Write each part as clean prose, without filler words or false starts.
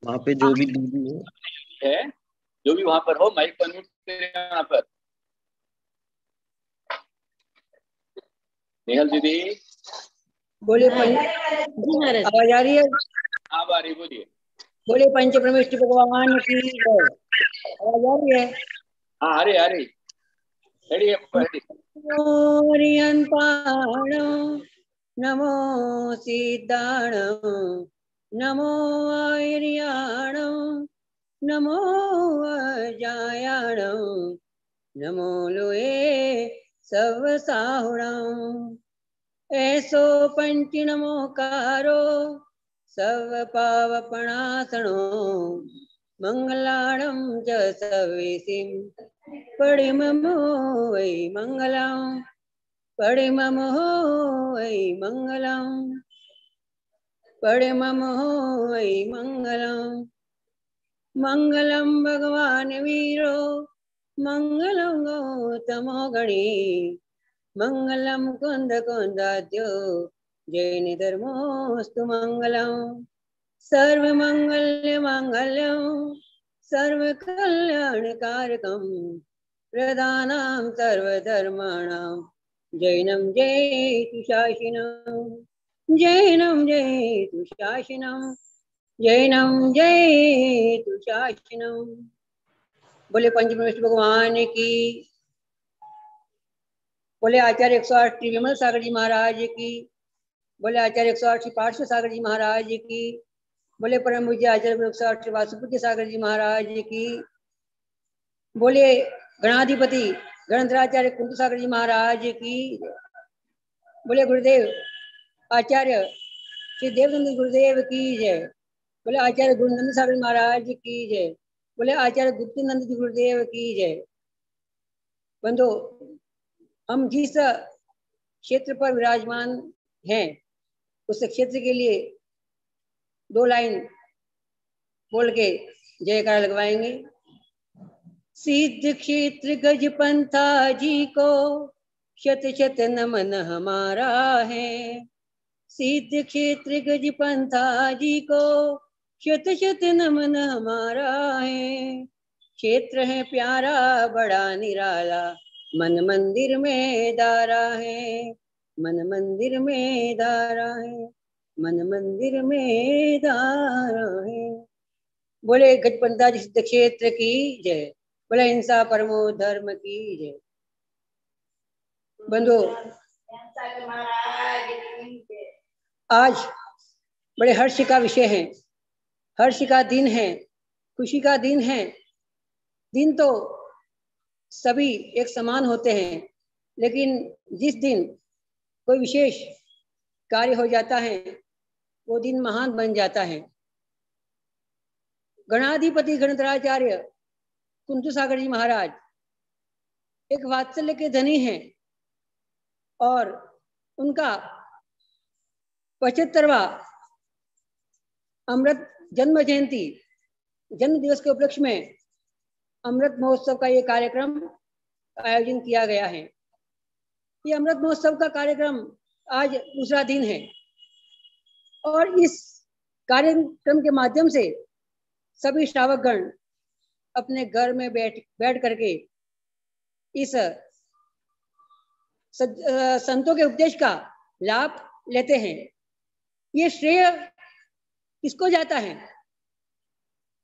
वहाँ पे जो भी दीदी है, जो भी वहां पर हो, माइक पर म्यूट करें यहाँ पर। नेहल दीदी बोले आवाज आ रही है? आप आ रही, बोलिए। बोले पंच परमेष्टि भगवान की जय। आवाज आ रही है? हाँ, आ रही रेडी है, रेडी। नमो सिद्धाणं नमो आर्याणं नमो अजायाणं नमो लोए सवसाहुणं ऐसो पंच नमोकारो सव पावपणासणो मंगलाणं च सवेसिं परिममो वै मंगलम् परिममो वै मंगलम् परिममो वै मंगलम् मंगलं भगवान वीरो मंगलं गौतमो गणी मंगलं कुंद कुंदाद्यो जैन धर्मोस्तु मंगलम् सर्वमंगल्य मांगल्यं सर्वकल्याणकारकं प्रदानं सर्वधर्माणां जैनं जयतु शासिनं जैनं जयतु शासिनं जैनं जयतु शासिनं। बोले पंचमेश्वर भगवान की, बोले आचार्य 108 श्री विमल सागर जी महाराज की, बोले आचार्य 108 श्री पार्श्व सागर जी महाराज की, बोले परम पूज्य आचार्य 108 श्री वासुपुत्र सागर जी महाराज की, बोले गणाधिपति गणधराचार्य कुंत सागर जी महाराज की, बोले गुरुदेव आचार्य श्री देवनंद गुरुदेव की जय, बोले आचार्य गुरुनंद सागर महाराज की जय, बोले आचार्य गुप्तनंद जी गुरुदेव की जय। बंधु, हम जिस क्षेत्र पर विराजमान हैं उस क्षेत्र के लिए 2 लाइन बोल के जयकार लगवाएंगे। सिद्ध क्षेत्र गज पंथा जी को शत शत नमन हमारा है। सिद्ध क्षेत्र गज पंथा जी को शत शत नमन हमारा है। क्षेत्र है प्यारा बड़ा निराला, मन मंदिर में दारा है, मन मंदिर में दारा है, मन मंदिर में दारा है। बोले गजपंथा जी सिद्ध क्षेत्र की जय, बोले हिंसा परमो धर्म की जय। बंधु, आज बड़े हर्ष का विषय है, हर्ष का दिन है, खुशी का दिन है। दिन तो सभी एक समान होते हैं, लेकिन जिस दिन कोई विशेष कार्य हो जाता है वो दिन महान बन जाता है। गणाधिपति गणधराचार्य कुंतु सागर जी महाराज एक वात्सल्य के धनी हैं और उनका 75वां अमृत जन्म जयंती जन्म दिवस के उपलक्ष्य में अमृत महोत्सव का ये कार्यक्रम आयोजन किया गया है। ये अमृत महोत्सव का कार्यक्रम आज दूसरा दिन है और इस कार्यक्रम के माध्यम से सभी श्रावकगण अपने घर में बैठ करके इस संतों के उपदेश का लाभ लेते हैं। ये श्रेय किसको जाता है?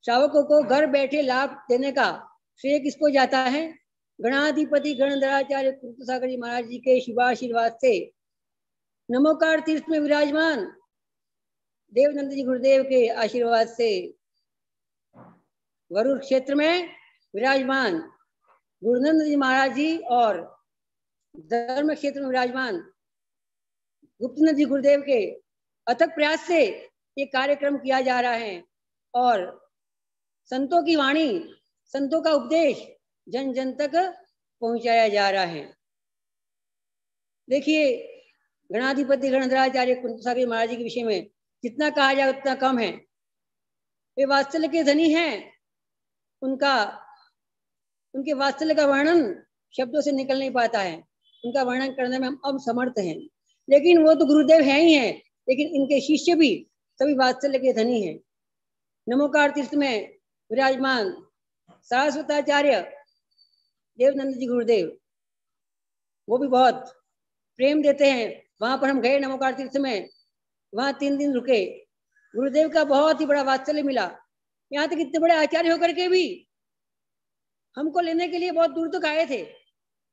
श्रावकों को घर बैठे लाभ देने का श्रेय किसको जाता है? गणाधिपति गणधराचार्य कुंत सागर जी महाराज जी के शिवाशीर्वाद से, नमोकार तीर्थ में विराजमान देवनंद जी गुरुदेव के आशीर्वाद से, वरुण क्षेत्र में विराजमान गुरुनंद जी महाराज जी और धर्म क्षेत्र में विराजमान गुप्तनंद जी गुरुदेव के अथक प्रयास से ये कार्यक्रम किया जा रहा है और संतों की वाणी, संतों का उपदेश जन जन तक पहुंचाया जा रहा है। देखिए, गणाधिपति गणधराचार्य कुंत सागर महाराज जी के विषय में जितना कहा जाए उतना कम है। वे वात्सल्य के धनी हैं। उनके वात्सल्य का वर्णन शब्दों से निकल नहीं पाता है। उनका वर्णन करने में हम असमर्थ हैं, लेकिन वो तो गुरुदेव हैं ही हैं, लेकिन इनके शिष्य भी सभी वात्सल्य के धनी हैं। नमोकार तीर्थ में विराजमान सारस्वताचार्य देवनंद जी गुरुदेव, वो भी बहुत प्रेम देते हैं। वहां पर हम गए नमोकार तीर्थ में, वहां 3 दिन रुके। गुरुदेव का बहुत ही बड़ा वात्सल्य मिला। यहाँ तक इतने बड़े आचार्य होकर के भी हमको लेने के लिए बहुत दूर तक आए थे।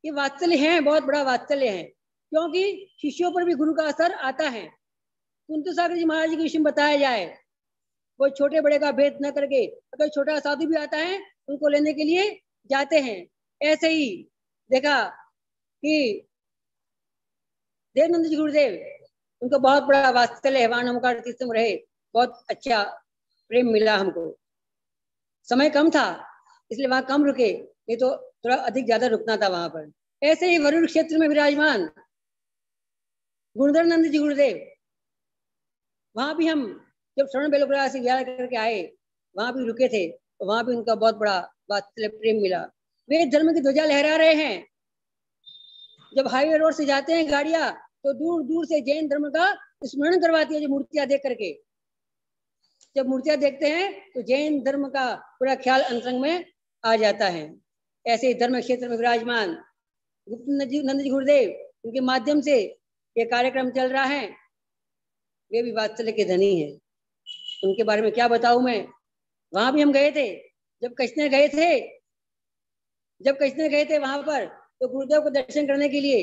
ये वात्सल्य है, बहुत बड़ा वात्सल्य है, क्योंकि शिष्यों पर भी गुरु का असर आता है। कुंतु सागर जी महाराज जी के विषय में बताया जाए, वो छोटे बड़े का भेद न करके अगर छोटा साधु भी आता है उनको लेने के लिए जाते हैं। ऐसे ही देखा कि देवनंद जी गुरुदेव, उनको बहुत बड़ा वात्सल्य है, वहां नमोकार तीर्थ में रहे, बहुत अच्छा प्रेम मिला हमको। समय कम था इसलिए वहां कम रुके, नहीं तो थोड़ा अधिक ज्यादा रुकना था वहां पर। ऐसे ही वरुण क्षेत्र में विराजमान गुरुधर नंद जी गुरुदेव, वहां भी हम जब श्रवण बेलगोला से विहार करके आए, वहां भी रुके थे, तो वहां भी उनका बहुत बड़ा वात्सल्य प्रेम मिला। वे धर्म की ध्वजा लहरा रहे हैं। जब हाईवे रोड से जाते हैं गाड़ियां, तो दूर दूर से जैन धर्म का स्मरण करवाती है, जो मूर्तियां देख करके। जब मूर्तियां देखते हैं तो जैन धर्म का पूरा ख्याल अंतरंग में आ जाता है। ऐसे ही धर्म क्षेत्र में विराजमान गुप्त नंद जी गुरुदेव, उनके माध्यम से ये कार्यक्रम चल रहा है। वे भी वात्सल्य के धनी है, उनके बारे में क्या बताऊं मैं। वहां भी हम गए थे, जब कचने गए थे वहां पर, तो गुरुदेव को दर्शन करने के लिए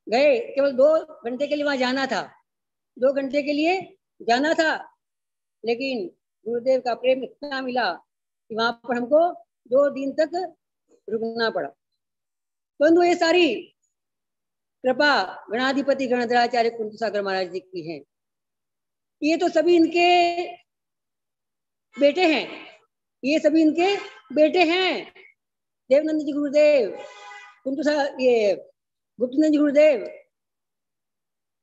गए। केवल 2 घंटे के लिए वहां जाना था, 2 घंटे के लिए जाना था, लेकिन गुरुदेव का प्रेम इतना मिला कि वहां पर हमको 2 दिन तक रुकना पड़ा। परंतु ये सारी कृपा गणाधिपति गणधराचार्य कुंतु सागर महाराज जी की है। ये तो सभी इनके बेटे हैं, ये सभी इनके बेटे हैं। देवनंद जी गुरुदेव, ये गुप्तनंद जी गुरुदेव,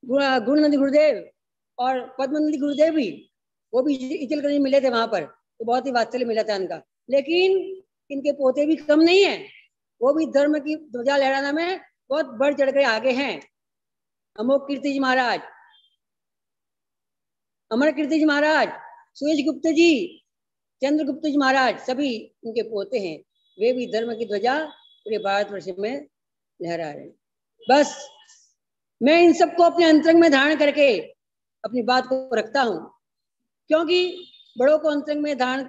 गुरुनंद गुरुदेव और पद्मनंद गुरुदेव भी, वो भी इचलकरंजी में मिले थे वहां पर, तो बहुत ही वात्सल्य मिला था इनका। लेकिन इनके पोते भी कम नहीं है, वो भी धर्म की ध्वजा लहराना में बहुत बढ़ चढ़ कर आगे हैं। अमोक कीर्ति जी महाराज, अमर कीर्ति जी महाराज, सुरेश गुप्त जी, चंद्रगुप्त जी महाराज, सभी उनके पोते हैं। वे भी धर्म की ध्वजा पूरे भारतवर्ष में लहरा रहे हैं। बस मैं इन सबको अपने अंतरंग में धारण करके अपनी बात को रखता हूँ, क्योंकि बड़ों को अंतरंग में धारण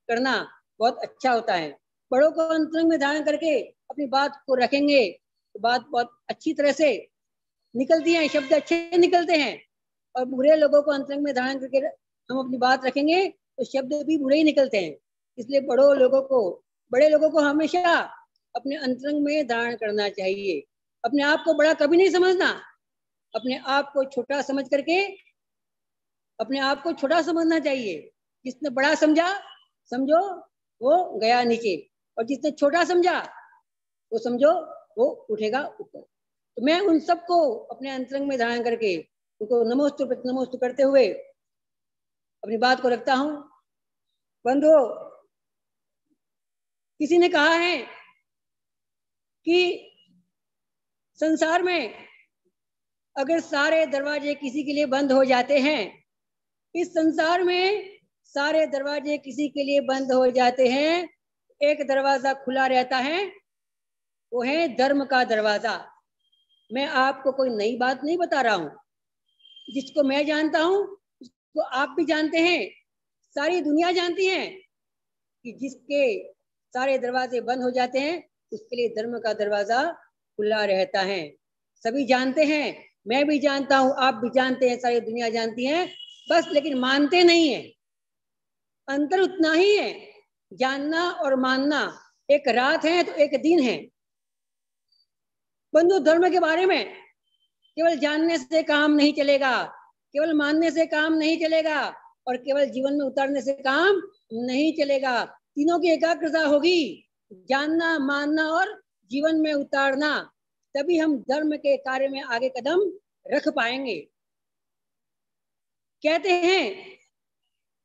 करना बहुत अच्छा होता है। बड़ों को अंतरंग में धारण करके अपनी बात को रखेंगे तो बात बहुत अच्छी तरह से निकलती है, शब्द अच्छे निकलते हैं। और बुरे लोगों को अंतरंग में धारण करके हम अपनी बात रखेंगे तो शब्द भी बुरे ही निकलते हैं। इसलिए बड़े लोगों को हमेशा अपने अंतरंग में धारण करना चाहिए। अपने आप को बड़ा कभी नहीं समझना, अपने आप को छोटा समझ करके अपने आप को छोटा समझना चाहिए। जिसने बड़ा समझा, समझो वो गया नीचे, और जिसने छोटा समझा वो समझो वो उठेगा ऊपर। तो मैं उन सबको अपने अंतरंग में धारण करके उनको नमोस्तु प्रति करते हुए अपनी बात को रखता हूँ। बंधु, किसी ने कहा है कि संसार में अगर सारे दरवाजे किसी के लिए बंद हो जाते हैं, इस संसार में सारे दरवाजे किसी के लिए बंद हो जाते हैं, एक दरवाजा खुला रहता है, वो है धर्म का दरवाजा। मैं आपको कोई नई बात नहीं बता रहा हूं, जिसको मैं जानता हूं उसको आप भी जानते हैं, सारी दुनिया जानती है कि जिसके सारे दरवाजे बंद हो जाते हैं उसके लिए धर्म का दरवाजा खुला रहता है। सभी जानते हैं, मैं भी जानता हूं, आप भी जानते हैं, सारी दुनिया जानती है, बस लेकिन मानते नहीं है। अंतर उतना ही है, जानना और मानना एक रात है तो एक दिन है। बंधु, धर्म के बारे में केवल जानने से काम नहीं चलेगा, केवल मानने से काम नहीं चलेगा, और केवल जीवन में उतारने से काम नहीं चलेगा। तीनों की एकाग्रता होगी, जानना, मानना और जीवन में उतारना, तभी हम धर्म के कार्य में आगे कदम रख पाएंगे। कहते हैं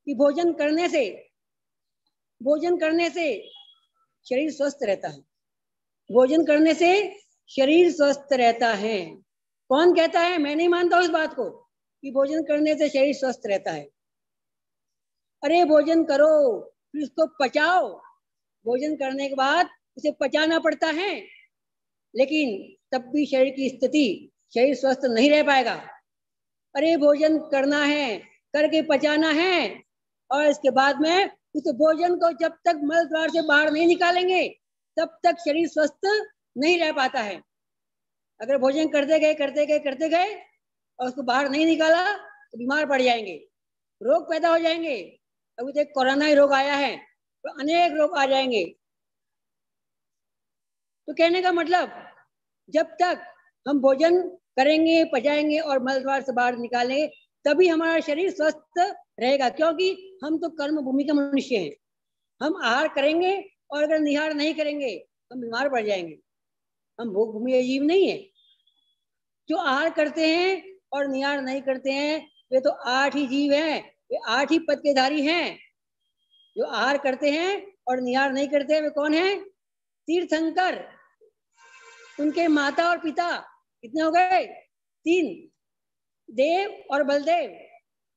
कि भोजन करने से शरीर स्वस्थ रहता है, भोजन करने से शरीर स्वस्थ रहता है। कौन कहता है? मैं नहीं मानता उस बात को कि भोजन करने से शरीर स्वस्थ रहता है। अरे भोजन करो, फिर उसको पचाओ। भोजन करने के बाद उसे पचाना पड़ता है, लेकिन तब भी शरीर की स्थिति, शरीर स्वस्थ नहीं रह पाएगा। अरे भोजन करना है, करके पचाना है, और इसके बाद में उस भोजन को जब तक मल द्वार से बाहर नहीं निकालेंगे तब तक शरीर स्वस्थ नहीं रह पाता है। अगर भोजन करते गए और उसको बाहर नहीं निकाला तो बीमार पड़ जाएंगे, रोग पैदा हो जाएंगे। अभी तो कोरोना ही रोग आया है, तो अनेक रोग आ जाएंगे। तो कहने का मतलब, जब तक हम भोजन करेंगे, पचाएंगे और मल द्वार से बाहर निकालेंगे, तभी हमारा शरीर स्वस्थ रहेगा। क्योंकि हम तो कर्म भूमि के मनुष्य हैं। हम आहार करेंगे और अगर निहार नहीं करेंगे हम बीमार पड़ जाएंगे। हम भोग भूमि जीव नहीं है। जो आहार करते हैं और निहार नहीं करते हैं वे तो 8 ही जीव हैं, वे 8 ही पद के धारी हैं। जो आहार करते हैं और निहार नहीं करते वे कौन है? तीर्थंकर। उनके माता और पिता कितने हो गए? 3, देव और बलदेव।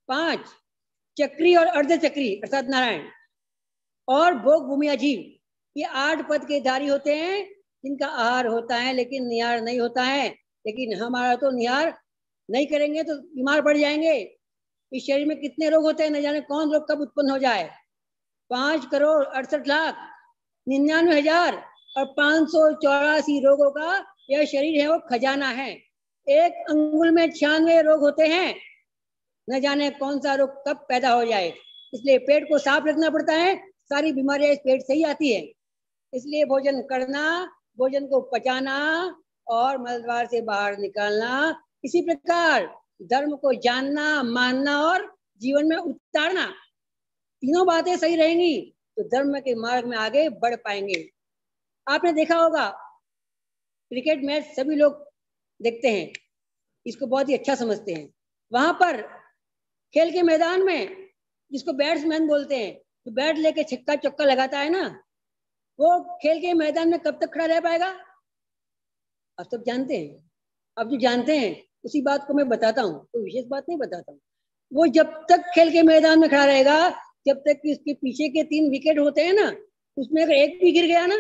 5, चक्री और अर्धचक्री अर्थात नारायण। और भोग भूमि अजीव, ये 8 पद के धारी होते हैं जिनका आहार होता है लेकिन निहार नहीं होता है। लेकिन हमारा तो निहार नहीं करेंगे तो बीमार पड़ जाएंगे। इस शरीर में कितने रोग होते हैं, न जाने कौन रोग कब उत्पन्न हो जाए। 5,68,99,000 और 584 रोगों का यह शरीर है, वो खजाना है। एक अंगुल में 96 रोग होते हैं, न जाने कौन सा रोग कब पैदा हो जाए। इसलिए पेट को साफ रखना पड़ता है, सारी बीमारियां इस पेट से ही आती है। इसलिए भोजन करना, भोजन को पचाना और मलद्वार से बाहर निकालना, इसी प्रकार धर्म को जानना, मानना और जीवन में उतारना, तीनों बातें सही रहेंगी तो धर्म के मार्ग में आगे बढ़ पाएंगे। आपने देखा होगा क्रिकेट मैच सभी लोग देखते हैं, इसको बहुत ही अच्छा समझते हैं। वहां पर खेल के मैदान में जिसको बैट्समैन बोलते हैं, तो बैट लेके छक्का चौका लगाता है ना, वो खेल के मैदान में कब तक खड़ा रह पाएगा? आप सब जानते हैं। अब जो जानते हैं उसी बात को मैं बताता हूँ, कोई विशेष बात नहीं बताता हूँ। वो जब तक खेल के मैदान में खड़ा रहेगा जब तक कि उसके पीछे के 3 विकेट होते हैं ना, उसमें अगर एक भी गिर गया ना,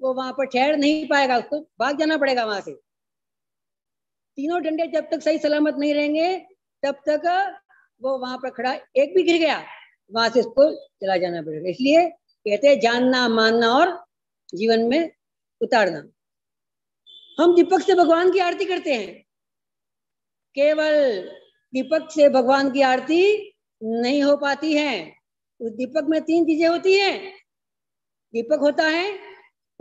वो वहां पर ठहर नहीं पाएगा, उसको भाग जाना पड़ेगा वहां से। तीनों डंडे जब तक सही सलामत नहीं रहेंगे तब तक वो वहां पर खड़ा, एक भी गिर गया वहां से उसको चला जाना पड़ेगा। इसलिए कहते हैं जानना, मानना और जीवन में उतारना। हम दीपक से भगवान की आरती करते हैं, केवल दीपक से भगवान की आरती नहीं हो पाती है। उस दीपक में 3 चीजें होती हैं। दीपक होता है,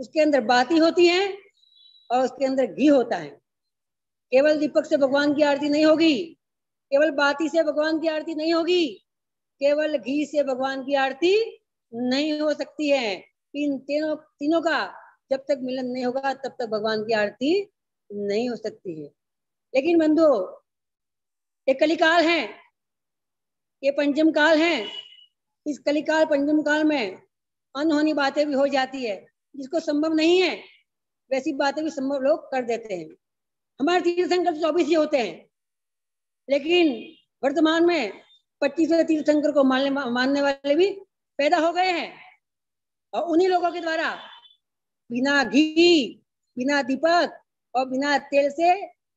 उसके अंदर बाती होती है और उसके अंदर घी होता है। केवल दीपक से भगवान की आरती नहीं होगी, केवल बाती से भगवान की आरती नहीं होगी, केवल घी से भगवान की आरती नहीं हो सकती है। इन तीनों का जब तक मिलन नहीं होगा तब तक भगवान की आरती नहीं हो सकती है। लेकिन बंधु, ये कलिकाल है, ये पंचम काल है। इस कलिकाल पंचम काल में अनहोनी बातें भी हो जाती है, जिसको संभव नहीं है वैसी बातें भी संभव लोग कर देते हैं। हमारे तीर्थंकर 24 ही होते हैं, लेकिन वर्तमान में 25वें तीर्थंकर को मानने वाले भी पैदा हो गए हैं। और उन्हीं लोगों के द्वारा बिना घी, बिना दीपक और बिना तेल से,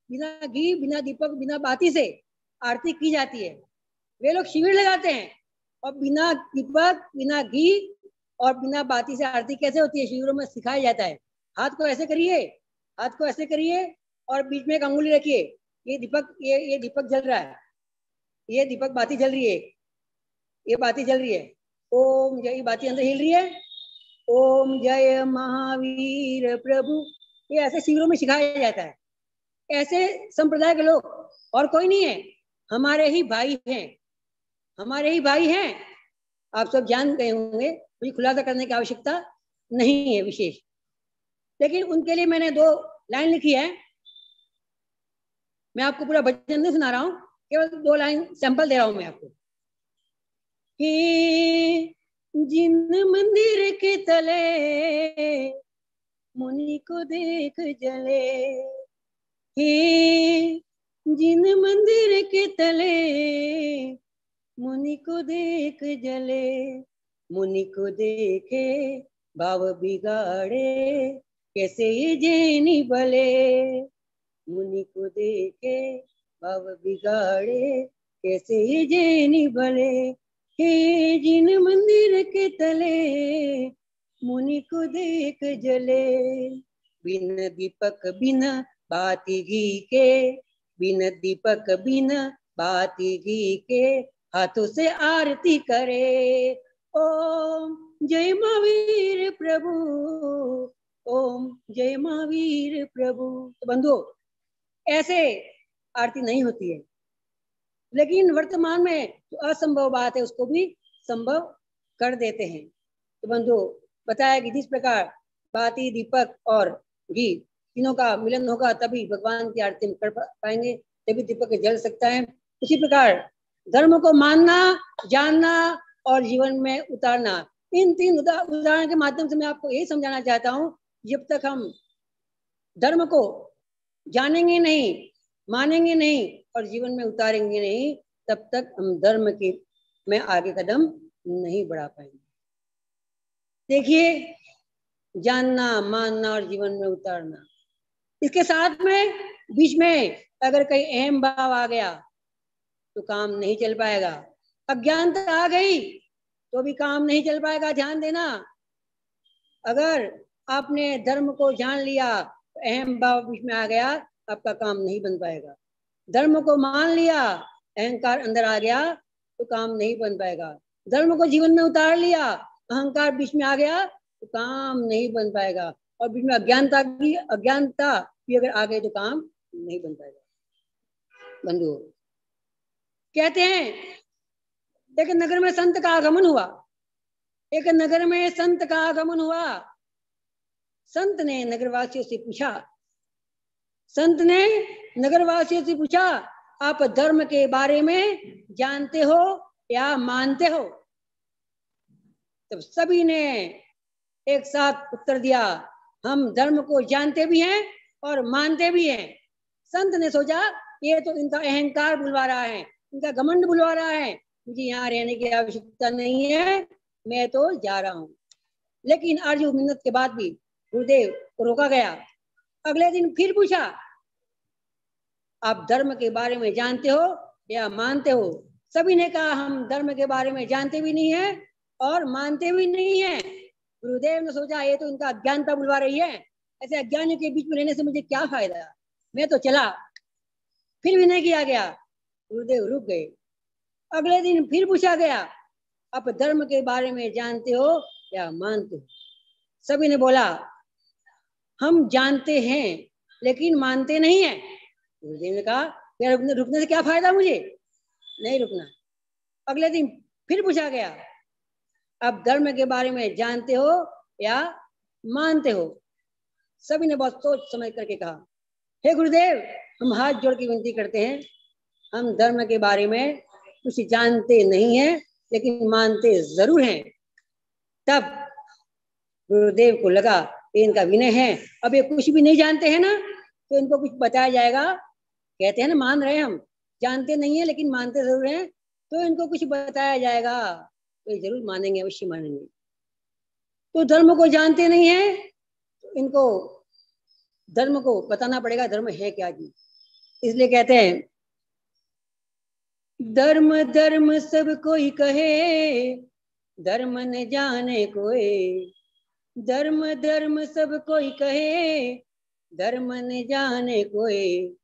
बिना घी, बिना दीपक, बिना बाती से आरती की जाती है। वे लोग शिविर लगाते हैं और बिना दीपक, बिना घी और बिना बाती से आरती कैसे होती है शिविरों में सिखाया जाता है। हाथ को ऐसे करिए, हाथ को ऐसे करिए और बीच में एक अंगुली रखिए, ये दीपक जल रहा है, ये दीपक बाती जल रही है, ये बाती जल रही है। ओम जय, बाती अंदर हिल रही है, ओम जय महावीर प्रभु। ये ऐसे शिविरों में सिखाया जाता है। ऐसे संप्रदाय के लोग और कोई नहीं है, हमारे ही भाई हैं, हमारे ही भाई हैं। आप सब जान गए होंगे, मुझे खुलासा करने की आवश्यकता नहीं है विशेष। लेकिन उनके लिए मैंने 2 लाइन लिखी है। मैं आपको पूरा भजन नहीं सुना रहा हूँ, केवल 2 लाइन सैंपल दे रहा हूं मैं आपको। कि जिन मंदिर के तले मुनि को देख जले, हे जिन मंदिर के तले मुनि को देख जले, मुनि को देखे भाव बिगाड़े, कैसे ये जैनी भले। मुनि को देखे भाव बिगाड़े, कैसे ये जैनी भले। हे जिन मंदिर के तले, मुनि को देख जले। बिन दीपक बिन बाती घी के, बिन दीपक बिन बाती घी के, हाथों से आरती करे। ओम जय महावीर प्रभु, ओम जय महावीर प्रभु। तो बंधु, ऐसे आरती नहीं होती है, लेकिन वर्तमान में जो असंभव बात है उसको भी संभव कर देते हैं। तो बंधु, बताया कि जिस प्रकार बाती, दीपक और घी तीनों का मिलन होगा तभी भगवान की आरती कर पाएंगे, तभी दीपक जल सकता है। उसी प्रकार धर्म को मानना, जानना और जीवन में उतारना, इन तीन उदाहरण के माध्यम से मैं आपको यही समझाना चाहता हूँ, जब तक हम धर्म को जानेंगे नहीं, मानेंगे नहीं और जीवन में उतारेंगे नहीं, तब तक हम धर्म के में आगे कदम नहीं बढ़ा पाएंगे। देखिए, जानना, मानना और जीवन में उतारना, इसके साथ में बीच में अगर कहीं अहम भाव आ गया तो काम नहीं चल पाएगा। अज्ञानता आ गई तो भी काम नहीं चल पाएगा। ध्यान देना, अगर आपने धर्म को जान लिया, अहम भाव बीच में आ गया, आपका काम नहीं बन पाएगा। धर्म को मान लिया, अहंकार अंदर आ गया तो काम नहीं बन पाएगा। धर्म को जीवन में उतार लिया, अहंकार बीच में आ गया तो काम नहीं बन पाएगा। और बीच में अज्ञानता भी अगर आ गई तो काम नहीं बन पाएगा। बंधु, कहते हैं एक नगर में संत का आगमन हुआ, एक नगर में संत का आगमन हुआ। संत ने नगरवासियों से पूछा, संत ने नगरवासियों से पूछा, आप धर्म के बारे में जानते हो या मानते हो? तब सभी ने एक साथ उत्तर दिया, हम धर्म को जानते भी हैं और मानते भी हैं। संत ने सोचा, ये तो इनका अहंकार बुलवा रहा है, इनका घमंड बुलवा रहा है, मुझे यहाँ रहने की आवश्यकता नहीं है, मैं तो जा रहा हूँ। लेकिन अर्जुन मिन्नत के बाद भी गुरुदेव को रोका गया। अगले दिन फिर पूछा, आप धर्म के बारे में जानते हो या मानते हो? सभी ने कहा, हम धर्म के बारे में जानते भी नहीं है और मानते भी नहीं है। गुरुदेव ने सोचा, ये तो इनका अज्ञानता बुलवा रही है, ऐसे अज्ञानियों के बीच में रहने से मुझे क्या फायदा, मैं तो चला। फिर विनय किया गया, गुरुदेव रुक गए। अगले दिन फिर पूछा गया, आप धर्म के बारे में जानते हो या मानते हो? सभी ने बोला, हम जानते हैं लेकिन मानते नहीं है। गुरुदेव ने कहा, यार रुकने से क्या फायदा, मुझे नहीं रुकना। अगले दिन फिर पूछा गया, आप धर्म के बारे में जानते हो या मानते हो? सभी ने बहुत सोच समझ करके कहा, हे गुरुदेव, हम हाथ जोड़ के विनती करते हैं, हम धर्म के बारे में कुछ जानते नहीं है लेकिन मानते जरूर हैं। तब गुरुदेव को लगा इनका विनय है, अब ये कुछ भी नहीं जानते हैं ना, तो इनको कुछ बताया जाएगा। कहते हैं ना, मान रहे हम, जानते नहीं है लेकिन मानते जरूर हैं, तो इनको कुछ बताया जाएगा तो ये जरूर मानेंगे, अवश्य मानेंगे। तो धर्म को जानते नहीं है तो इनको धर्म को बताना पड़ेगा, धर्म है क्या जी। इसलिए कहते हैं, धर्म धर्म सब कोई कहे, धर्म न जाने कोई। धर्म धर्म सब कोई कहे, धर्म न जाने कोई।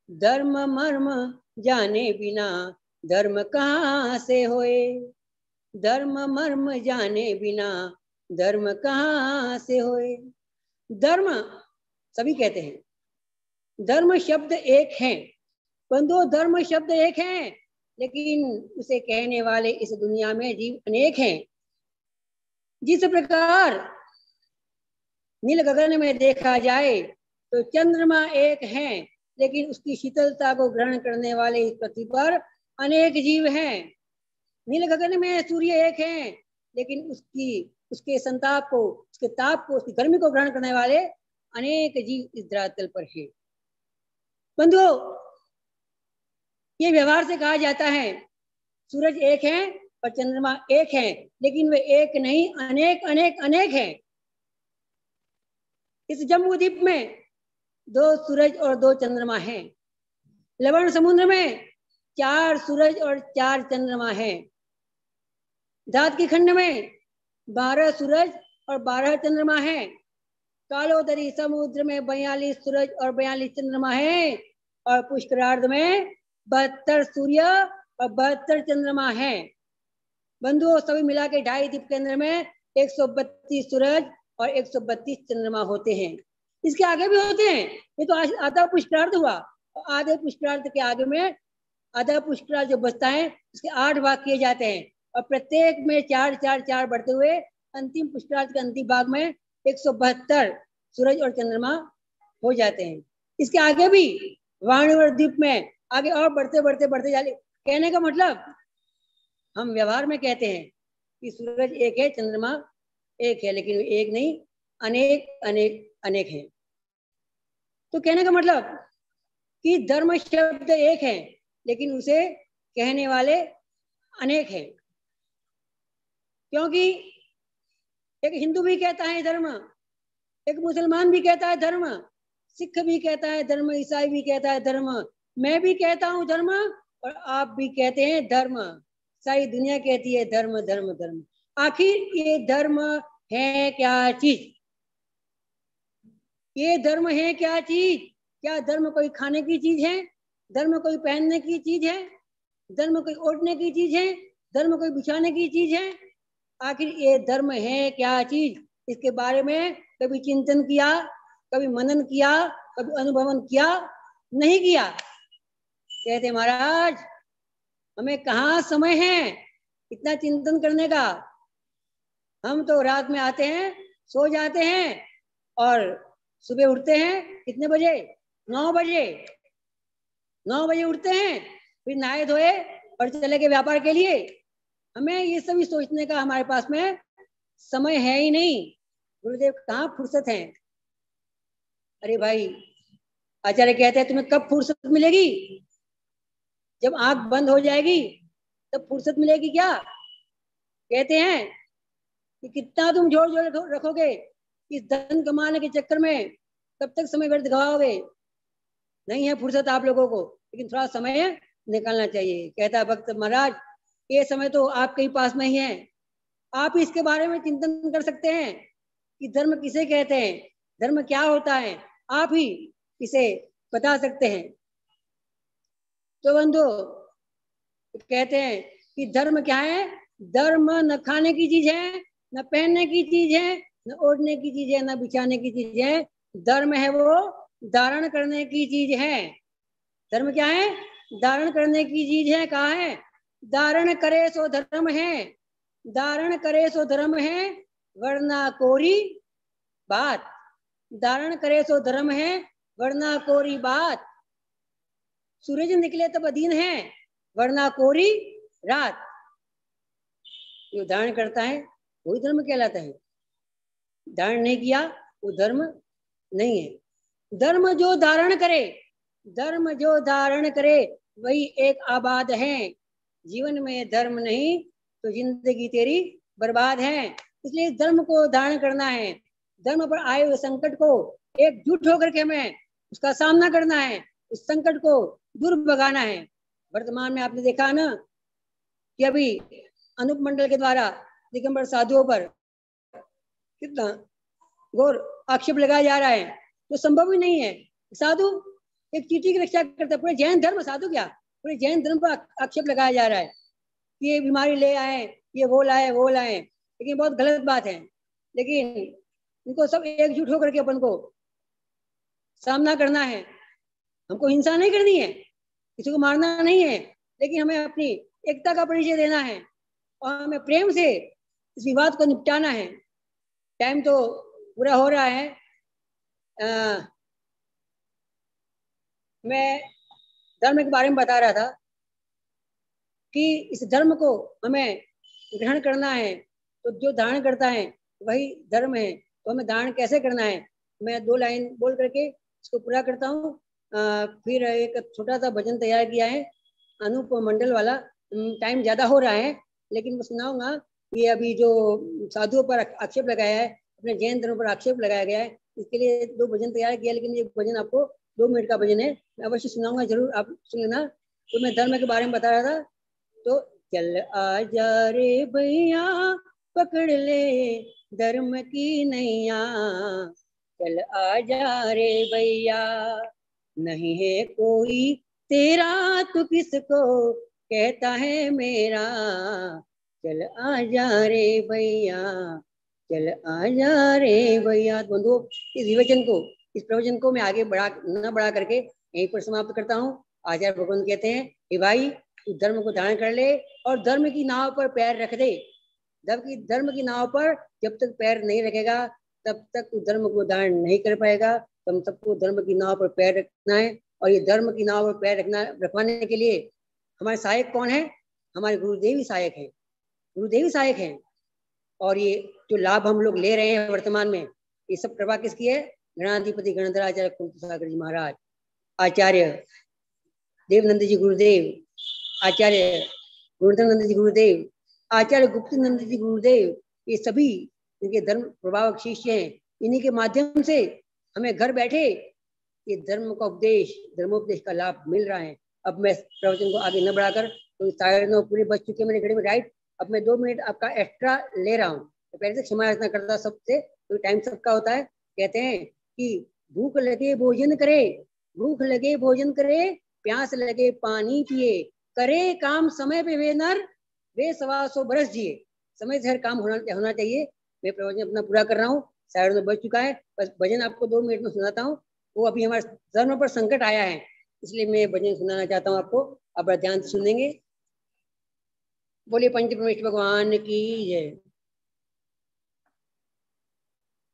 धर्म मर्म जाने बिना धर्म कहाँ से होए। धर्म मर्म जाने बिना धर्म कहाँ से होए। धर्म सभी कहते हैं, धर्म शब्द एक है बंधु, धर्म शब्द एक है, लेकिन उसे कहने वाले इस दुनिया में जीव अनेक हैं। जिस प्रकार नील गगन में देखा जाए तो चंद्रमा एक है, लेकिन उसकी शीतलता को ग्रहण करने वाले इस पृथ्वी पर अनेक जीव हैं। नील गगन में सूर्य एक है, लेकिन उसके संताप को, उसके ताप को, उसकी गर्मी को ग्रहण करने वाले अनेक जीव इस धरातल पर हैं। बंधुओं, ये व्यवहार से कहा जाता है, सूरज एक है और चंद्रमा एक है, लेकिन वे एक नहीं, अनेक अनेक अनेक हैं। इस जम्बूद्वीप में 2 सूरज और 2 चंद्रमा हैं। लवण समुद्र में 4 सूरज और 4 चंद्रमा हैं। धात की खंड में 12 सूरज और 12 चंद्रमा हैं। कालोदरी समुद्र में 42 सूरज और 42 चंद्रमा हैं। और पुष्करार्ध में 72 सूर्य और 72 चंद्रमा हैं। बंधुओं, सभी मिला के 2.5 दीप केंद्र में 132 सूरज और 132 चंद्रमा होते हैं। इसके आगे भी होते हैं। ये तो आधा पुष्करार्ध हुआ, और आधे पुष्करार्ध के आगे में आधा पुष्करार्ध जो बचता है उसके 8 भाग किए जाते हैं, और प्रत्येक में 4 4 4 बढ़ते हुए अंतिम पुष्करार्ध के अंतिम भाग में 172 सूरज और चंद्रमा हो जाते हैं। इसके आगे भी वाणिवर द्वीप में आगे और बढ़ते बढ़ते बढ़ते जाते। कहने का मतलब, हम व्यवहार में कहते हैं कि सूरज एक है, चंद्रमा एक है, लेकिन एक नहीं, अनेक अनेक अनेक है। तो कहने का मतलब कि धर्म शब्द एक है, लेकिन उसे कहने वाले अनेक हैं। क्योंकि एक हिंदू भी कहता है धर्म, एक मुसलमान भी कहता है धर्म, सिख भी कहता है धर्म, ईसाई भी कहता है धर्म, मैं भी कहता हूँ धर्म, और आप भी कहते हैं धर्म। सारी दुनिया कहती है धर्म धर्म धर्म। आखिर ये धर्म है क्या चीज? ये धर्म है क्या चीज? क्या धर्म कोई खाने की चीज है? धर्म कोई पहनने की चीज है? धर्म कोई ओढ़ने की चीज है? धर्म कोई बिछाने की चीज है? आखिर ये धर्म है क्या चीज? इसके बारे में कभी चिंतन किया, कभी मनन किया, कभी अनुभवन किया? नहीं किया। कहते महाराज, हमें कहाँ समय है इतना चिंतन करने का। हम तो रात में आते हैं, सो जाते हैं, और सुबह उठते हैं कितने बजे? 9 बजे। 9 बजे उठते हैं, फिर नहाए धोए और चले गए व्यापार के लिए। हमें ये सभी सोचने का हमारे पास में समय है ही नहीं। गुरुदेव कहाँ फुर्सत है? अरे भाई, आचार्य कहते हैं तुम्हें कब फुर्सत मिलेगी? जब आंख बंद हो जाएगी तब फुर्सत मिलेगी क्या? कहते हैं कि कितना तुम जोर जोर रखोगे इस धन कमाने के चक्कर में, कब तक समय व्यर्थ गवाओगे? नहीं है फुर्सत आप लोगों को, लेकिन थोड़ा समय निकालना चाहिए। कहता है भक्त महाराज, ये समय तो आपके ही पास में ही है। आप इसके बारे में चिंतन कर सकते हैं कि धर्म किसे कहते हैं, धर्म क्या होता है, आप ही इसे बता सकते हैं। तो बंधु कहते हैं कि धर्म क्या है? धर्म न खाने की चीज है, न पहनने की चीज है, न ओढ़ने की चीज है, न बिछाने की चीज है। धर्म है वो धारण करने की चीज है। धर्म क्या है? धारण करने की चीज है। कहा है? धारण करे सो धर्म है, धारण करे सो धर्म है, वरना कोरी बात। धारण करे सो धर्म है, वरना कोरी बात। सूरज निकले तब अधीन है, वरना कोरी रात। जो धारण करता है वही धर्म कहलाता है। धारण नहीं किया वो धर्म नहीं है। धर्म जो धारण करे, धर्म जो धारण करे वही एक आबाद है। जीवन में धर्म नहीं तो जिंदगी तेरी बर्बाद है। इसलिए धर्म को धारण करना है। धर्म पर आए हुए संकट को एकजुट होकर के हमें उसका सामना करना है, उस संकट को दूर भगाना है। वर्तमान में आपने देखा ना कि अभी अनूप मंडल के द्वारा दिगंबर साधुओं पर कितना घोर आक्षेप लगाया जा रहा है, तो संभव ही नहीं है। साधु एक चीटी की रक्षा करता है। पूरे जैन धर्म, साधु क्या, पूरे जैन धर्म पर आक्षेप लगाया जा रहा है कि ये बीमारी ले आए, ये वो लाए वो लाए, लेकिन बहुत गलत बात है। लेकिन इनको सब एकजुट होकर के अपन को सामना करना है। हमको हिंसा नहीं करनी है, किसी को मारना नहीं है, लेकिन हमें अपनी एकता का परिचय देना है और हमें प्रेम से इस विवाद को निपटाना है। टाइम तो पूरा हो रहा है। मैं धर्म के बारे में बता रहा था कि इस धर्म को हमें ग्रहण करना है, तो जो धारण करता है वही धर्म है। तो हमें धारण कैसे करना है, मैं 2 लाइन बोल करके इसको पूरा करता हूँ। फिर एक छोटा सा भजन तैयार किया है अनूप मंडल वाला, टाइम ज्यादा हो रहा है, लेकिन मैं सुनाऊंगा। ये अभी जो साधुओं पर आक्षेप लगाया है, अपने जैन धर्म पर आक्षेप लगाया गया है, इसके लिए 2 भजन तैयार किया, लेकिन ये भजन आपको 2 मिनट का भजन है, मैं अवश्य सुनाऊंगा, जरूर आप सुन लेना। तो मैं धर्म के बारे में बता रहा था, तो चल आजा रे भैया पकड़ ले धर्म की नैया, चल आजा रे भैया, नहीं है कोई तेरा तो किसको कहता है मेरा, चल आजा रे भैया, चल आजा रे भैया। बंधुओं, इस विवचन को, इस प्रवचन को मैं आगे बढ़ा करके यहीं पर समाप्त करता हूँ। आचार्य भगवान कहते हैं कि भाई तू धर्म को धारण कर ले और धर्म की नाव पर पैर रख दे। धर्म की नाव पर जब तक पैर नहीं रखेगा तब तक तू धर्म को धारण नहीं कर पाएगा। तो हम सबको धर्म की नाव पर पैर रखना है, और ये धर्म की नाव पर पैर रखवाने के लिए हमारे सहायक कौन है? हमारे गुरुदेव ही सहायक है, गुरुदेव ही सहायक है। और ये जो लाभ हम लोग ले रहे हैं वर्तमान में, ये सब कृपा किसकी है? गणाधिपति गणधराचार्य कुलपति सागर जी महाराज, आचार्य देवनंद जी गुरुदेव, आचार्य गुरुधर जी गुरुदेव, आचार्य गुप्त नंद जी गुरुदेव, ये सभी इनके धर्म प्रभावक शिष्य हैं। इन्हीं के माध्यम से हमें घर बैठे ये धर्म का उपदेश, धर्मोपदेश का लाभ मिल रहा है। अब मैं प्रवचन को आगे न बढ़ाकर, तो 9:30 पूरे बज चुके मेरे घड़ी में, राइट। अब मैं 2 मिनट आपका एक्स्ट्रा ले रहा हूँ। तो पहले से क्षमा याचना करता सबसे, तो टाइम सबका होता है। कहते हैं कि भूख लगे भोजन करे, भूख लगे भोजन करे, प्यास लगे पानी पिए, करे काम समय पे वे नर, वे 125 बरस जिए। समय से हर काम होना चाहिए। मैं प्रवचन अपना पूरा कर रहा हूँ, 9:30 बज चुका है। बस भजन आपको 2 मिनट में सुनाता हूँ। वो अभी हमारे धर्म पर संकट आया है, इसलिए मैं भजन सुनाना चाहता हूँ आपको, आप बड़ा ध्यान से सुनेंगे। बोलिए पंच परमेश्वर भगवान की जय।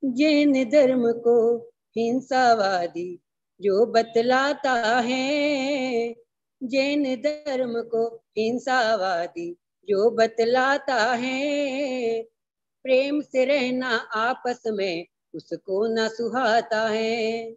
जैन धर्म को हिंसावादी जो बतलाता है, जैन धर्म को हिंसावादी जो बतलाता है, प्रेम से रहना आपस में उसको न सुहाता है।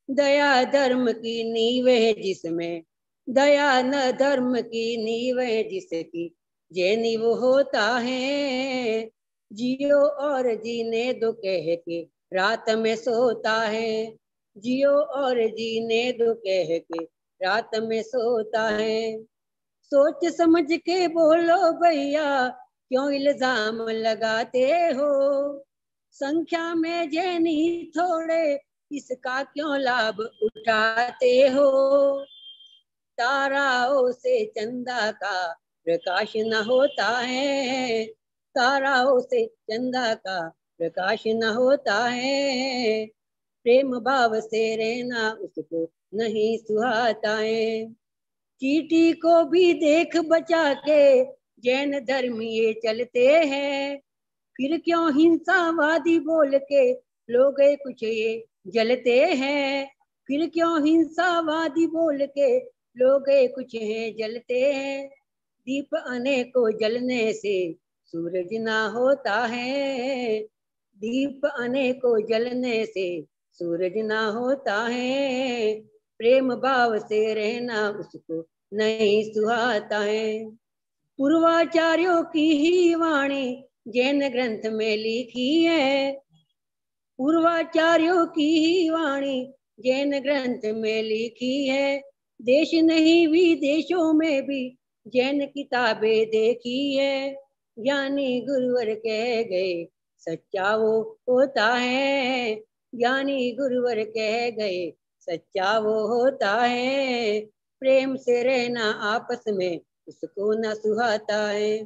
दया धर्म की नींव है जिसमें, दया न धर्म की नींव है जिसकी, जैनी वो होता है। जियो और जीने दो कह के रात में सोता है, जियो और जीने दो कह के रात में सोता है। सोच समझ के बोलो भैया क्यों इल्जाम लगाते हो, संख्या में जैनी थोड़े इसका क्यों लाभ उठाते हो। ताराओं से चंदा का प्रकाश न होता है, ताराओं से चंदा का प्रकाश न होता है, प्रेम भाव से रहना उसको नहीं सुहाता है। चींटी को भी देख बचा के जैन धर्म ये चलते हैं, फिर क्यों हिंसावादी बोल के लोग कुछ ये जलते हैं, फिर क्यों हिंसावादी बोल के लोग कुछ है जलते हैं। दीप अनेकों जलने से सूरज ना होता है, दीप अनेकों जलने से सूरज ना होता है, प्रेम भाव से रहना उसको नहीं सुहाता है। पूर्वाचार्यों की ही वाणी जैन ग्रंथ में लिखी है, पूर्वाचार्यों की ही वाणी जैन ग्रंथ में लिखी है। देश नहीं विदेशों में भी जैन किताबें देखी है, ज्ञानी गुरुवर कह गए सच्चा वो होता है, ज्ञानी गुरुवर कह गए सच्चा वो होता है, प्रेम से रहना आपस में उसको न सुहाता है।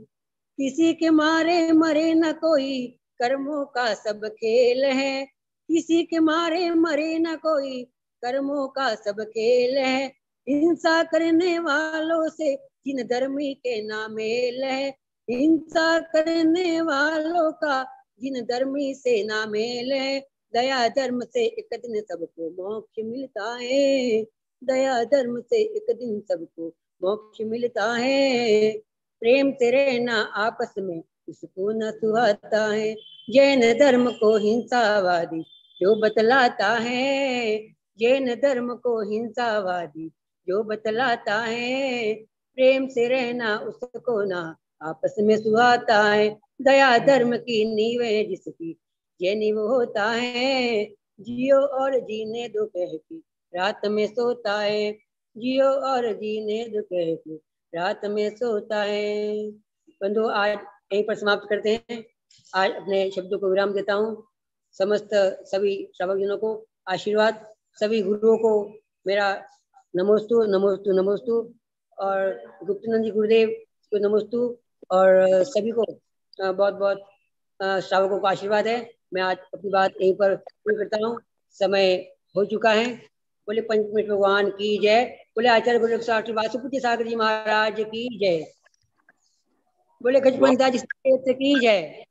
किसी के मारे मरे न कोई, कर्मों का सब खेल है, किसी के मारे मरे न कोई, कर्मों का सब खेल है। हिंसा करने वालों से जिन धर्मी के ना मेल है, हिंसा करने वालों का जिन धर्मी से ना मेल है। दया धर्म से एक दिन सबको मोक्ष मिलता है, दया धर्म से एक दिन सबको मोक्ष मिलता है, प्रेम से रहना आपस में उसको न सुहाता है। जैन धर्म को हिंसावादी जो बतलाता है, जैन धर्म को हिंसावादी जो बतलाता है, प्रेम से रहना उसको ना आपस में सुहाता है। दया धर्म की नींव है जिसकी ये नींव होता है। जियो और जीने दो कह के रात में सोता है। जियो और जीने दो कह के रात में सोता है। बंधु आज यहीं पर समाप्त करते हैं। आज अपने शब्दों को विराम देता हूँ। समस्त सभी श्रावक जनों को आशीर्वाद, सभी गुरुओं को मेरा नमोस्तु नमोस्तु नमोस्तु, और गुप्तानंद जी गुरुदेव को नमोस्तु, और सभी को बहुत बहुत श्रावकों को आशीर्वाद है। मैं आज अपनी बात यहीं पर पूरी करता हूँ। समय हो चुका है। बोले पंचमित भगवान की जय। बोले आचार्य गुरु शास्त्री वासुपुत्र सागर जी महाराज की जय। बोले गजपति दास की जय।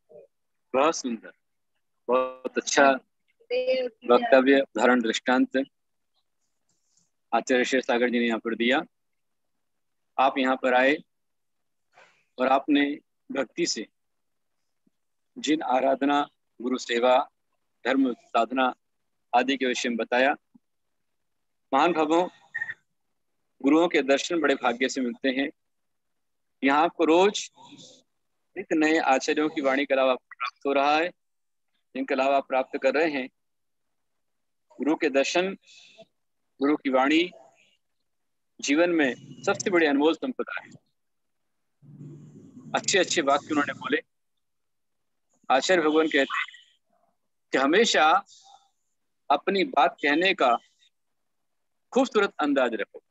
बहुत सुंदर, बहुत अच्छा वक्तव्य, उदाहरण, दृष्टांत आचार्य शेष सागर जी ने यहाँ पर दिया। आप यहाँ पर आए और आपने भक्ति से जिन आराधना, गुरु सेवा, धर्म साधना आदि के विषय में बताया। महान भावों, गुरुओं के दर्शन बड़े भाग्य से मिलते हैं। यहाँ आपको रोज एक नए आचार्यों की वाणी का लाभ आपको प्राप्त हो रहा है, जिनका लाभ आप प्राप्त कर रहे हैं। गुरु के दर्शन, गुरु की वाणी जीवन में सबसे बड़ी अनमोल संपदा है। अच्छे अच्छे वाक्य उन्होंने बोले। आचार्य भगवान कहते हैं कि हमेशा अपनी बात कहने का खूबसूरत अंदाज रखो।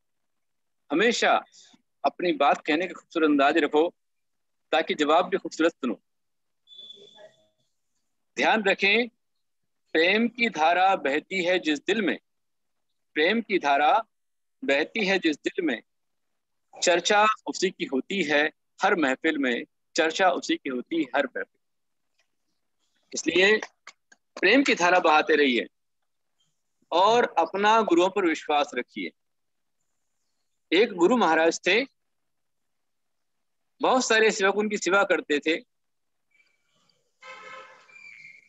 हमेशा अपनी बात कहने का खूबसूरत अंदाज रखो ताकि जवाब भी खूबसूरत सुनो। ध्यान रखें, प्रेम की धारा बहती है जिस दिल में, प्रेम की धारा बहती है जिस दिल में, चर्चा उसी की होती है हर महफिल में, चर्चा उसी की होती है हर महफिल। इसलिए प्रेम की धारा बहाते रहिए और अपना गुरुओं पर विश्वास रखिए। एक गुरु महाराज थे, बहुत सारे सेवक उनकी सेवा करते थे।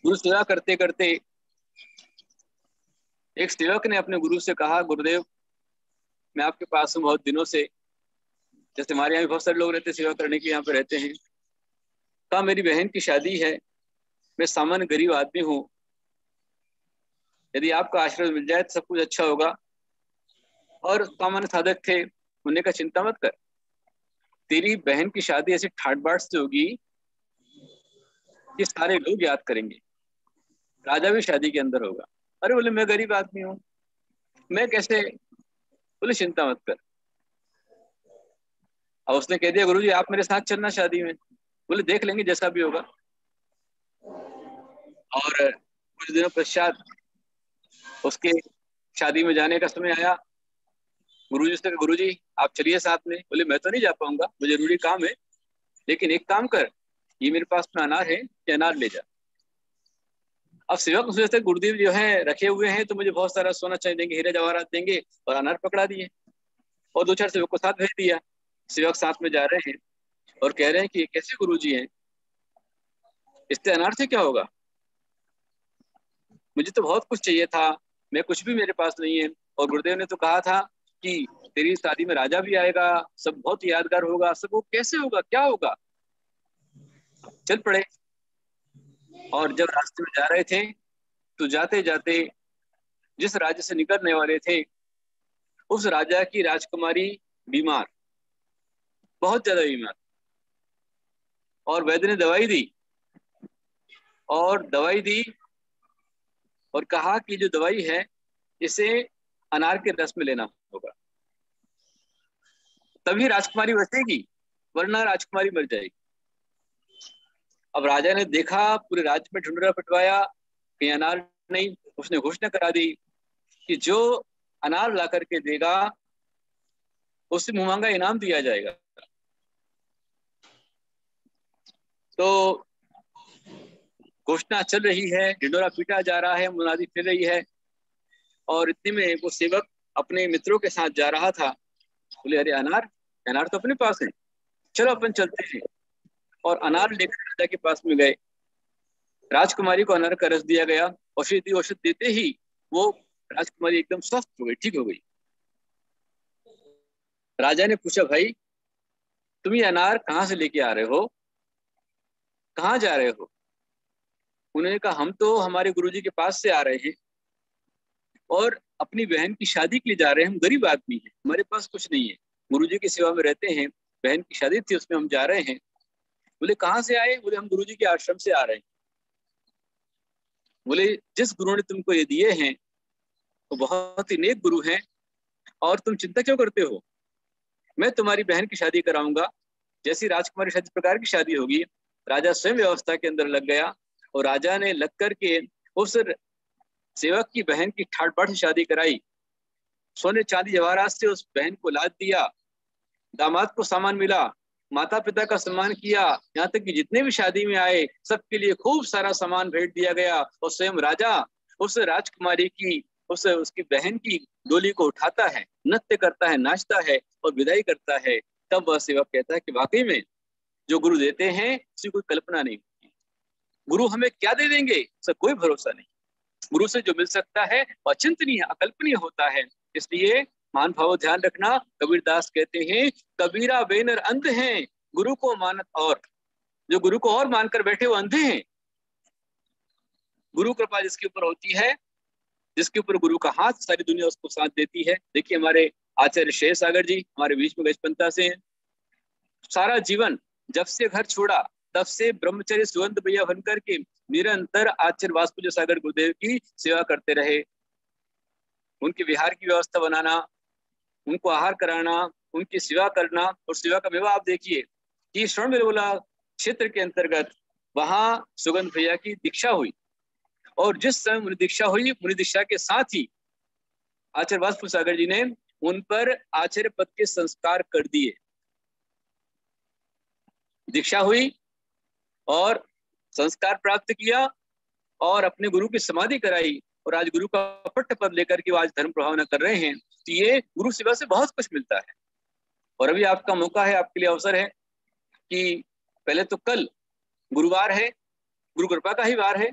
गुरु सेवा करते करते एक सेवक ने अपने गुरु से कहा, गुरुदेव मैं आपके पास हूँ बहुत दिनों से, जैसे हमारे यहाँ भी बहुत सारे लोग रहते सेवा करने के, यहाँ पे रहते हैं। कहा मेरी बहन की शादी है, मैं सामान्य गरीब आदमी हूँ, यदि आपका आशीर्वाद मिल जाए तो सब कुछ अच्छा होगा। और सामान्य साधक थे, उन्होंने कहा चिंता मत कर, तेरी बहन की शादी ऐसी ठाट बाट से होगी कि सारे लोग याद करेंगे, राजा भी शादी के अंदर होगा। अरे बोले मैं गरीब आदमी हूँ, मैं कैसे? बोले चिंता मत कर। और उसने कह दिया गुरुजी आप मेरे साथ चलना शादी में। बोले देख लेंगे जैसा भी होगा। और कुछ दिनों पश्चात उसके शादी में जाने का समय आया। गुरुजी से, गुरुजी आप चलिए साथ में। बोले मैं तो नहीं जा पाऊंगा, मुझे जरूरी काम है, लेकिन एक काम कर, ये मेरे पास में अनार है, ये अनार ले जा। अब सेवक सोचते गुरुदेव जो है रखे हुए हैं तो मुझे बहुत सारा सोना चांदी देंगे, हीरे जवाहरात देंगे, और अनार पकड़ा दिए और दो चार सेवक को साथ भेज दिया। सेवक साथ में जा रहे हैं और कह रहे हैं कि ये कैसे गुरुजी हैं, इससे अनार से क्या होगा, मुझे तो बहुत कुछ चाहिए था, मैं कुछ भी मेरे पास नहीं है। और गुरुदेव ने तो कहा था कि तेरी शादी में राजा भी आएगा, सब बहुत यादगार होगा, सब वो कैसे होगा, क्या होगा। चल पड़े। और जब रास्ते में जा रहे थे तो जाते जाते जिस राज्य से निकलने वाले थे उस राजा की राजकुमारी बीमार, बहुत ज्यादा बीमार, और वैद्य ने दवाई दी और कहा कि जो दवाई है इसे अनार के रस में लेना होगा, तभी राजकुमारी बचेगी, वरना राजकुमारी मर जाएगी। अब राजा ने देखा, पूरे राज्य में ढूंढना पिटवाया, कहीं अनार नहीं। उसने घोषणा करा दी कि जो अनार ला करके देगा उसे मुंहमांगा इनाम दिया जाएगा। तो घोषणा चल रही है, ढिंडोरा पीटा जा रहा है, मुनादी फिर रही है, और इतने में वो सेवक अपने मित्रों के साथ जा रहा था। बोले अरे अनार, अनार तो अपने पास है, चलो अपन चलते हैं। और अनार लेकर राजा के पास में गए। राजकुमारी को अनार का रस दिया गया। औषध देते ही वो राजकुमारी एकदम स्वस्थ हो गई, ठीक हो गई। राजा ने पूछा भाई तुम ये अनार कहाँ से लेके आ रहे हो, कहाँ जा रहे हो? उन्होंने कहा हम तो हमारे गुरुजी के पास से आ रहे हैं और अपनी बहन की शादी के लिए जा रहे हैं, हम गरीब आदमी हैं, हमारे पास कुछ नहीं है, गुरुजी की सेवा में रहते हैं, बहन की शादी थी उसमें हम जा रहे हैं। बोले कहाँ से आए? बोले हम गुरुजी के आश्रम से आ रहे हैं। बोले जिस गुरु ने तुमको ये दिए हैं वो बहुत ही नेक गुरु हैं और तुम चिंता क्यों करते हो? मैं तुम्हारी बहन की शादी कराऊंगा। जैसी राजकुमारी शादी प्रकार की शादी होगी, राजा स्वयं व्यवस्था के अंदर लग गया और राजा ने लग करके उस सेवक की बहन की ठाट बाट से शादी कराई। सोने चांदी जवाहरात से उस बहन को लाद दिया, दामाद को सामान मिला, माता पिता का सम्मान किया, यहाँ तक कि जितने भी शादी में आए सबके लिए खूब सारा सामान भेंट दिया गया। और स्वयं राजा उस राजकुमारी की उसकी बहन की डोली को उठाता है, नृत्य करता है, नाचता है और विदाई करता है। तब वह सेवक कहता है कि वाकई में जो गुरु देते हैं उसकी कोई कल्पना नहीं होती। गुरु हमें क्या दे देंगे इसका कोई भरोसा नहीं। गुरु से जो मिल सकता है अचिंतनीय अकल्पनीय होता है। इसलिए मान भाव ध्यान रखना। कबीरदास कहते हैं कबीरा बेनर अंध हैं, गुरु को मानत और। जो गुरु को और मानकर बैठे वो अंधे हैं। गुरु कृपा जिसके ऊपर होती है, जिसके ऊपर गुरु का हाथ, सारी दुनिया उसको साथ देती है। देखिए हमारे आचार्य शेर सागर जी हमारे बीच में गजपंता से हैं। सारा जीवन जब से घर छोड़ा तब से ब्रह्मचर्य सुगंध भैया बनकर के निरंतर आचार्य वासुदेव सागर गुरुदेव की सेवा करते रहे। उनके विहार की व्यवस्था बनाना, उनको आहार कराना, उनकी सेवा करना। और सेवा का विवाह आप देखिए कि श्रवणबेलगोला क्षेत्र के अंतर्गत वहां सुगंध भैया की दीक्षा हुई और जिस समय मुनि दीक्षा हुई, मुनि दीक्षा के साथ ही आचार्य वासुदेव सागर जी ने उन पर आचार्य पद के संस्कार कर दिए। दीक्षा हुई और संस्कार प्राप्त किया और अपने गुरु की समाधि कराई और आज गुरु का पट्ट पद लेकर के आज धर्म प्रभावना कर रहे हैं। तो ये गुरु सेवा से बहुत कुछ मिलता है। और अभी आपका मौका है, आपके लिए अवसर है कि पहले तो कल गुरुवार है, गुरु कृपा का ही वार है,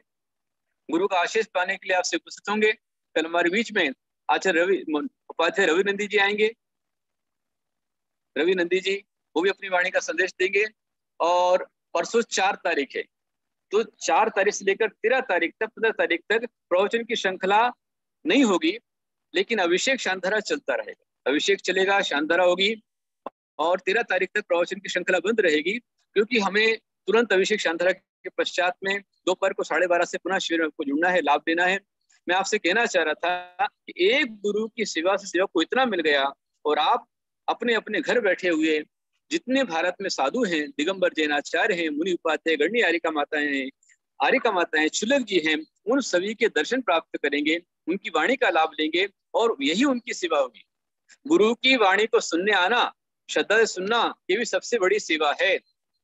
गुरु का आशीष पाने के लिए आपसे उपस्थित होंगे। कल हमारे बीच में आचार्य उपाध्याय रवि नंदी जी आएंगे। रवि नंदी जी वो भी अपनी वाणी का संदेश देंगे। और परसों 4 तारीख है, तो 4 तारीख से लेकर 13 तारीख तक 15 तारीख तक प्रवचन की श्रृंखला नहीं होगी, लेकिन अभिषेक शांतधारा चलता रहेगा। अभिषेक चलेगा, शांतधारा होगी और 13 तारीख तक प्रवचन की श्रृंखला बंद रहेगी, क्योंकि हमें तुरंत अभिषेक शांतधारा के पश्चात में दोपहर को 12:30 से पुनः शिविर में जुड़ना है, लाभ लेना है। मैं आपसे कहना चाह रहा था कि एक गुरु की सेवा से सेवक को इतना मिल गया और आप अपने अपने घर बैठे हुए जितने भारत में साधु हैं, दिगंबर जैनाचार्य हैं, मुनि उपाध्याय, गणनी आर्यिका माताएं हैं, आर्यिका माताएं, चुलक जी हैं, उन सभी के दर्शन प्राप्त करेंगे, उनकी वाणी का लाभ लेंगे और यही उनकी सेवा होगी। गुरु की वाणी को सुनने आना, श्रद्धा से सुनना, ये भी सबसे बड़ी सेवा है।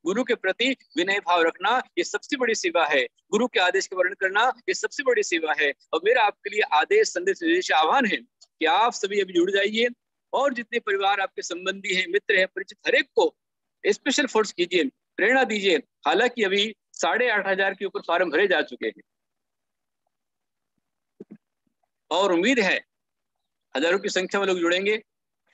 गुरु के प्रति विनय भाव रखना ये सबसे बड़ी सेवा है। गुरु के आदेश का वर्णन करना ये सबसे बड़ी सेवा है। और मेरा आपके लिए आदेश, संदेश, निर्देश, आह्वान है कि आप सभी अभी जुड़ जाइए और जितने परिवार आपके संबंधी हैं, मित्र हैं, परिचित, हर एक को स्पेशल फोर्स कीजिए, प्रेरणा दीजिए। हालांकि अभी 8,500 के ऊपर फॉर्म भरे जा चुके हैं और उम्मीद है हजारों की संख्या में लोग जुड़ेंगे।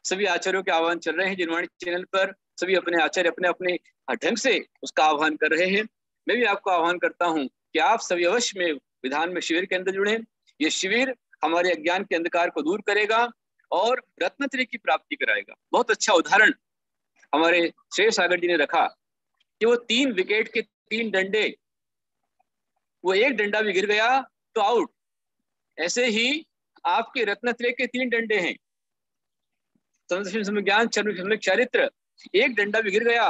सभी आचार्यों के आह्वान चल रहे हैं जिनवाणी चैनल पर, सभी अपने आचार्य अपने अपने ढंग से उसका आह्वान कर रहे हैं। मैं भी आपको आह्वान करता हूं कि आप सभी अवश्य में विधान में शिविर के अंदर जुड़े। ये शिविर हमारे अज्ञान के अंधकार को दूर करेगा और रत्नत्रय की प्राप्ति कराएगा। बहुत अच्छा उदाहरण हमारे शेर सागर जी ने रखा कि वो 3 विकेट के 3 डंडे, वो एक डंडा भी गिर गया तो आउट। ऐसे ही आपके रत्नत्रय के 3 डंडे हैं, ज्ञान, चरित्र। एक डंडा भी गिर गया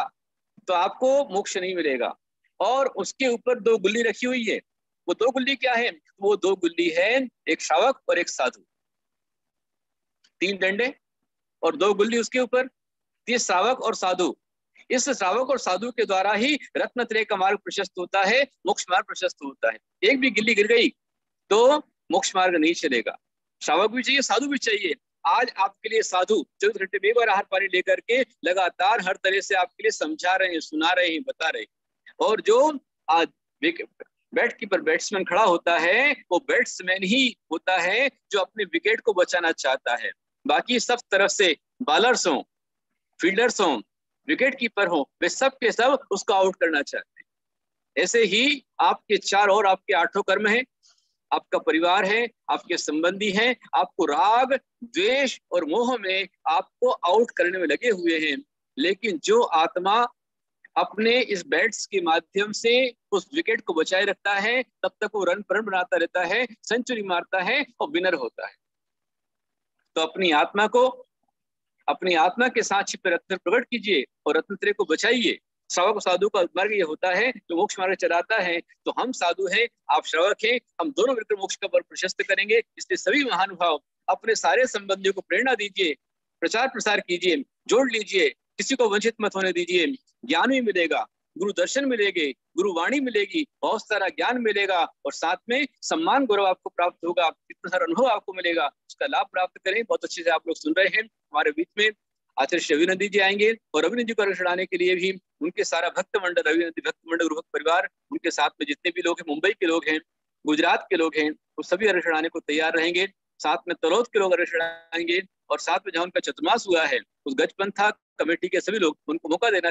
तो आपको मोक्ष नहीं मिलेगा। और उसके ऊपर 2 गुल्ली रखी हुई है। वो 2 गुल्ली क्या है? वो 2 गुल्ली है, एक श्रावक और एक साधु। 3 डंडे और 2 गुल्ली उसके ऊपर, ये श्रावक और साधु। इस श्रावक और साधु के द्वारा ही रत्नत्रय का मार्ग प्रशस्त होता है, मोक्ष मार्ग प्रशस्त होता है। एक भी गिल्ली गिर गई तो मोक्ष मार्ग नहीं चलेगा। श्रावक भी चाहिए, साधु भी चाहिए। आज आपके लिए साधु 24 घंटे बेबार आहार पानी लेकर के लगातार हर तरह से आपके लिए समझा रहे हैं, सुना रहे हैं, बता रहे हैं। और जो आज बैट कीपर बैट्समैन खड़ा होता है वो बैट्समैन ही होता है जो अपने विकेट को बचाना चाहता है। बाकी सब तरफ से बॉलर्स हों, फील्डर्स हों, विकेट कीपर हो, वे सब के सब उसको आउट करना चाहते हैं। ऐसे ही आपके 4 और आपके 8 कर्म हैं, आपका परिवार है, आपके संबंधी हैं, आपको राग, द्वेष और मोह में आपको आउट करने में लगे हुए हैं। लेकिन जो आत्मा अपने इस बैट्स के माध्यम से उस विकेट को बचाए रखता है, तब तक वो रन बनाता रहता है, सेंचुरी मारता है और विनर होता है। तो अपनी आत्मा के साथ छिपे रत्न प्रकट कीजिए और रत्नत्रय को बचाइए। श्रावक साधु का मार्ग ये होता है जो मोक्ष मार्ग चलाता है। तो हम साधु हैं, आप श्रावक हैं, हम दोनों मिलकर मोक्ष का पथ प्रशस्त करेंगे। इसलिए सभी महानुभाव अपने सारे संबंधियों को प्रेरणा दीजिए, प्रचार प्रसार कीजिए, जोड़ लीजिए, किसी को वंचित मत होने दीजिए। ज्ञान भी मिलेगा, गुरु दर्शन मिलेंगे, गुरु वाणी मिलेगी, बहुत सारा ज्ञान मिलेगा और साथ में सम्मान गौरव आपको प्राप्त होगा, इतना सारा अनुभव आपको मिलेगा, उसका लाभ प्राप्त करें। बहुत अच्छे से आप लोग सुन रहे हैं। हमारे बीच में आचार्य श्री रविनंदी जी आएंगे और रविनंदी को चढ़ाने के लिए भी उनके सारा भक्त मंडल, रविनंदी भक्त मंडल गुरु भक्त परिवार, उनके साथ में जितने भी लोग हैं, मुंबई के लोग हैं, गुजरात के लोग हैं, वो सभी अर्घ चढ़ाने को तैयार रहेंगे। साथ में तलोद के लोग अर्घ चढ़ाएंगे और साथ में जहाँ उनका चतुर्मास हुआ है उस गजपंथा कमेटी के सभी लोग उनको मौका देना